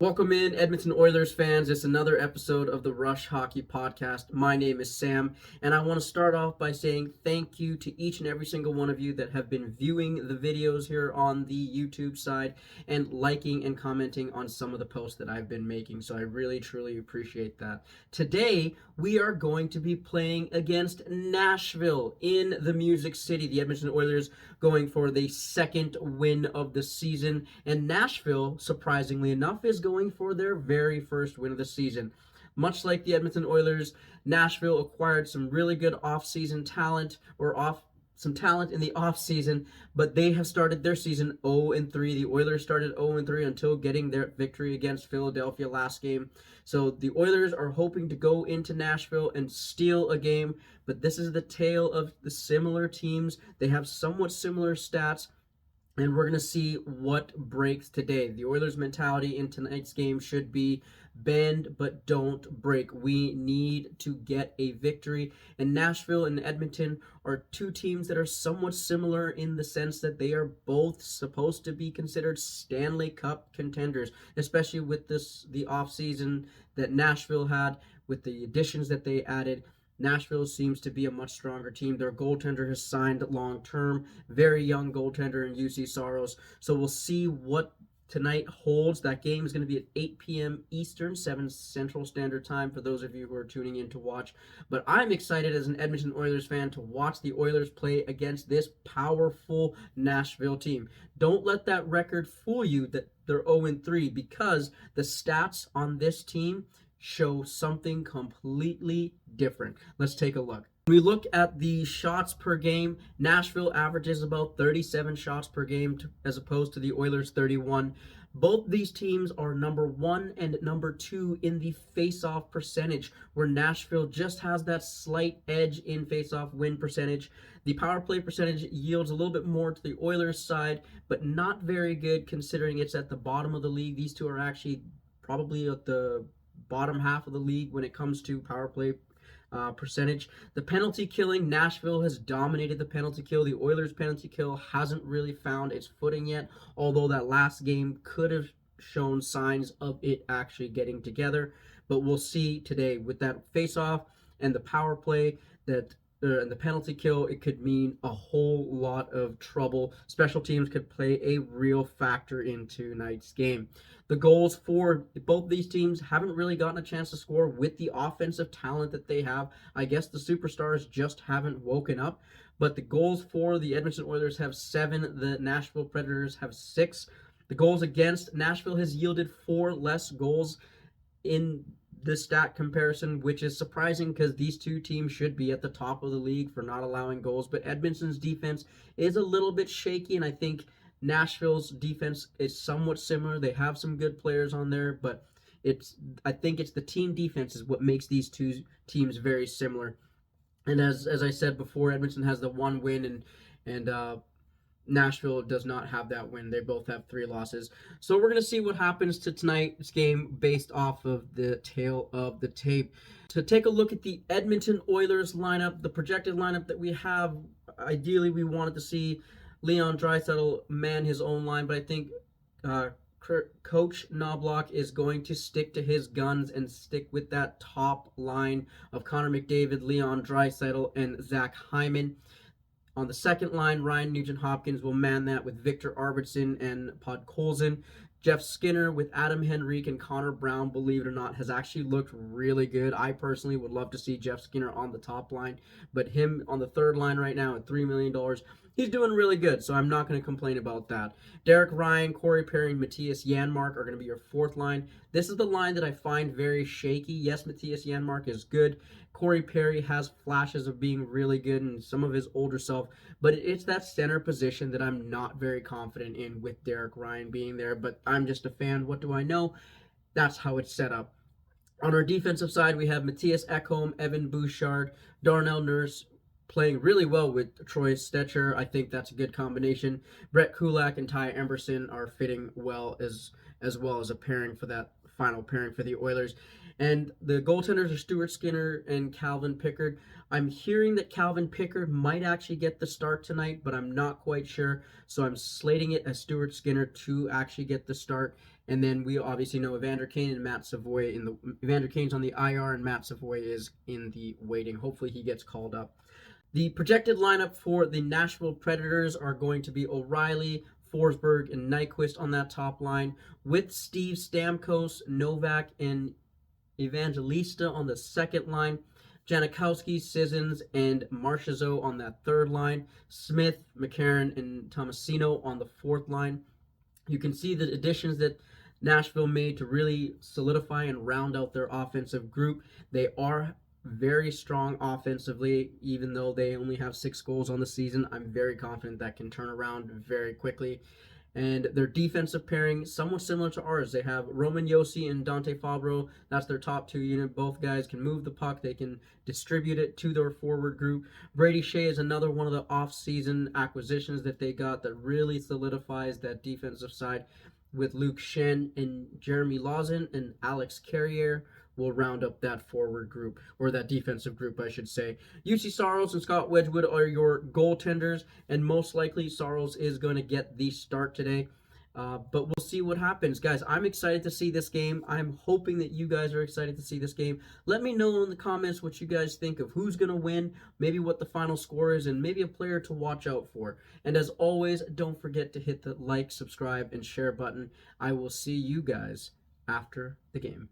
Welcome in, Edmonton Oilers fans. It's another episode of the Rush Hockey Podcast. My name is Sam, and I want to start off by saying thank you to each and every single one of you that have been viewing the videos here on the YouTube side and liking and commenting on some of the posts that I've been making. So I really, truly appreciate that. Today, we are going to be playing against Nashville in the Music City. The Edmonton Oilers going for the second win of the season, and Nashville, surprisingly enough, is going for their very first win of the season. Much like the Edmonton Oilers, Nashville acquired some really good offseason talent, some talent in the offseason, but they have started their season 0-3. The Oilers started 0-3 until getting their victory against Philadelphia last game. So the Oilers are hoping to go into Nashville and steal a game, but this is the tale of the similar teams. They have somewhat similar stats, and we're going to see what breaks today. The Oilers' mentality in tonight's game should be bend but don't break. We need to get a victory. And Nashville and Edmonton are two teams that are somewhat similar in the sense that they are both supposed to be considered Stanley Cup contenders, especially with the offseason that Nashville had, with the additions that they added. Nashville seems to be a much stronger team. Their goaltender has signed long-term, very young goaltender in UC Saros. So we'll see what tonight holds. That game is going to be at 8 p.m. Eastern, 7 Central Standard Time for those of you who are tuning in to watch. But I'm excited as an Edmonton Oilers fan to watch the Oilers play against this powerful Nashville team. Don't let that record fool you that they're 0-3, because the stats on this team show something completely different. Let's take a look. When we look at the shots per game, Nashville averages about 37 shots per game as opposed to the Oilers' 31. Both these teams are number 1 and number 2 in the face-off percentage, where Nashville just has that slight edge in face-off win percentage. The power play percentage yields a little bit more to the Oilers' side, but not very good considering it's at the bottom of the league. These two are actually probably at the bottom half of the league when it comes to power play percentage. The penalty killing, Nashville has dominated the penalty kill. The Oilers' penalty kill hasn't really found its footing yet, although that last game could have shown signs of it actually getting together. But we'll see today with that face-off and the power play and the penalty kill, it could mean a whole lot of trouble. Special teams could play a real factor into tonight's game. The goals for both these teams haven't really gotten a chance to score with the offensive talent that they have. I guess the superstars just haven't woken up. But the goals for the Edmonton Oilers have 7. The Nashville Predators have 6. The goals against, Nashville has yielded 4 less goals in the stat comparison, which is surprising because these two teams should be at the top of the league for not allowing goals. But Edmonton's defense is a little bit shaky, and I think Nashville's defense is somewhat similar. They have some good players on there, but I think it's the team defense is what makes these two teams very similar. And as I said before, Edmonton has the 1 win, and Nashville does not have that win. They both have 3 losses. So we're going to see what happens to tonight's game based off of the tale of the tape. To take a look at the Edmonton Oilers lineup, the projected lineup that we have, ideally we wanted to see Leon Draisaitl man his own line, but I think Coach Knobloch is going to stick to his guns and stick with that top line of Connor McDavid, Leon Draisaitl, and Zach Hyman. On the second line, Ryan Nugent-Hopkins will man that with Victor Arvidsson and Podkolzin. Jeff Skinner with Adam Henrique and Connor Brown, believe it or not, has actually looked really good. I personally would love to see Jeff Skinner on the top line, but him on the third line right now at $3 million, he's doing really good, so I'm not going to complain about that. Derek Ryan, Corey Perry, and Matthias Janmark are going to be your fourth line. This is the line that I find very shaky. Yes, Matthias Janmark is good. Corey Perry has flashes of being really good and some of his older self, but it's that center position that I'm not very confident in with Derek Ryan being there, but I'm just a fan. What do I know? That's how it's set up. On our defensive side, we have Matthias Ekholm, Evan Bouchard, Darnell Nurse playing really well with Troy Stecher. I think that's a good combination. Brett Kulak and Ty Emberson are fitting well as well as a pairing for that final pairing for the Oilers. And the goaltenders are Stuart Skinner and Calvin Pickard. I'm hearing that Calvin Pickard might actually get the start tonight, but I'm not quite sure. So I'm slating it as Stuart Skinner to actually get the start. And then we obviously know Evander Kane and Matt Savoy Evander Kane's on the IR and Matt Savoy is in the waiting. Hopefully he gets called up. The projected lineup for the Nashville Predators are going to be O'Reilly, Forsberg, and Nyquist on that top line, with Steve Stamkos, Novak, and Evangelista on the second line, Janikowski, Sissons, and Marchessault on that third line, Smith, McCarron, and Tomasino on the fourth line. You can see the additions that Nashville made to really solidify and round out their offensive group. They are very strong offensively, even though they only have 6 goals on the season. I'm very confident that can turn around very quickly. And their defensive pairing, somewhat similar to ours. They have Roman Josi and Dante Fabro. That's their top 2 unit. Both guys can move the puck. They can distribute it to their forward group. Brady Skjei is another one of the off-season acquisitions that they got that really solidifies that defensive side, with Luke Shen and Jeremy Lawson and Alex Carrier will round up that forward group, or that defensive group, I should say. UC Saros and Scott Wedgwood are your goaltenders, and most likely Saros is going to get the start today. But we'll see what happens. Guys, I'm excited to see this game. I'm hoping that you guys are excited to see this game. Let me know in the comments what you guys think of who's going to win, maybe what the final score is, and maybe a player to watch out for. And as always, don't forget to hit the like, subscribe, and share button. I will see you guys after the game.